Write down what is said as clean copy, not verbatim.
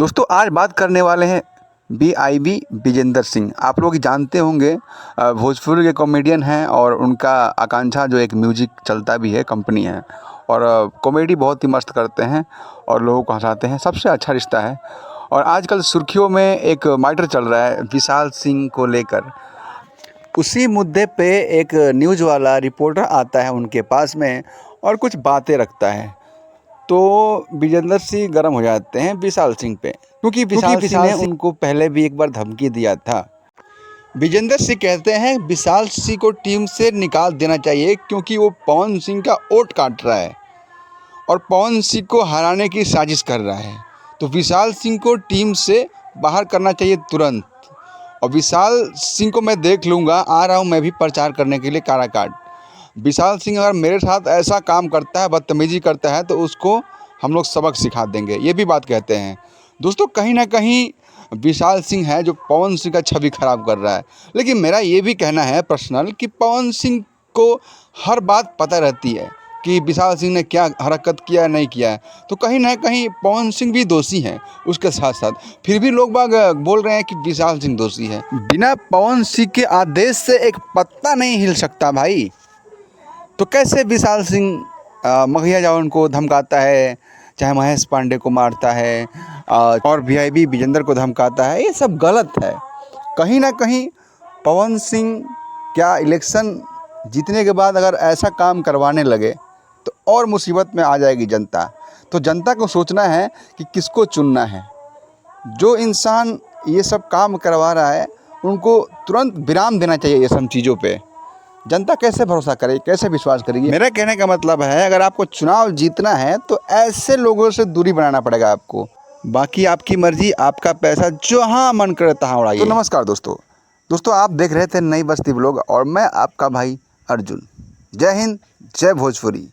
दोस्तों आज बात करने वाले हैं BIB विजेंद्र सिंह। आप लोग जानते होंगे भोजपुरी के कॉमेडियन हैं और उनका आकांक्षा जो एक म्यूजिक चलता भी है कंपनी है और कॉमेडी बहुत ही मस्त करते हैं और लोगों को हंसाते हैं। सबसे अच्छा रिश्ता है। और आजकल सुर्खियों में एक मैटर चल रहा है विशाल सिंह को लेकर। उसी मुद्दे पे एक न्यूज़ वाला रिपोर्टर आता है उनके पास में और कुछ बातें रखता है तो विजेंद्र सिंह गर्म हो जाते हैं विशाल सिंह पे, क्योंकि विशाल सिंह ने उनको पहले भी एक बार धमकी दिया था। विजेंद्र सिंह कहते हैं विशाल सिंह को टीम से निकाल देना चाहिए क्योंकि वो पवन सिंह का वोट काट रहा है और पवन सिंह को हराने की साजिश कर रहा है। तो विशाल सिंह को टीम से बाहर करना चाहिए तुरंत। और विशाल सिंह को मैं देख लूँगा, आ रहा हूँ मैं भी प्रचार करने के लिए काराकाट। विशाल सिंह अगर मेरे साथ ऐसा काम करता है, बदतमीजी करता है, तो उसको हम लोग सबक सिखा देंगे, ये भी बात कहते हैं। दोस्तों कहीं ना कहीं विशाल सिंह है जो पवन सिंह का छवि खराब कर रहा है। लेकिन मेरा ये भी कहना है पर्सनल कि पवन सिंह को हर बात पता रहती है कि विशाल सिंह ने क्या हरकत किया नहीं किया है। तो कहीं ना कहीं पवन सिंह भी दोषी हैं उसके साथ साथ, फिर भी लोग बाग बोल रहे हैं कि विशाल सिंह दोषी है। बिना पवन सिंह के आदेश से एक पत्ता नहीं हिल सकता भाई। तो कैसे विशाल सिंह मघिया जावन को धमकाता है, चाहे महेश पांडे को मारता है और BIB विजेंद्र को धमकाता है, ये सब गलत है। कहीं ना कहीं पवन सिंह क्या इलेक्शन जीतने के बाद अगर ऐसा काम करवाने लगे तो और मुसीबत में आ जाएगी जनता। तो जनता को सोचना है कि किसको चुनना है। जो इंसान ये सब काम करवा रहा है उनको तुरंत विराम देना चाहिए ये सब चीज़ों पे। जनता कैसे भरोसा करे, कैसे विश्वास करेगी। मेरा कहने का मतलब है अगर आपको चुनाव जीतना है तो ऐसे लोगों से दूरी बनाना पड़ेगा आपको। बाकी आपकी मर्जी, आपका पैसा, जहाँ मन करे तहाँ उड़ाइए। तो नमस्कार दोस्तों आप देख रहे थे नई बस्ती ब्लॉग और मैं आपका भाई अर्जुन। जय हिंद, जय भोजपुरी।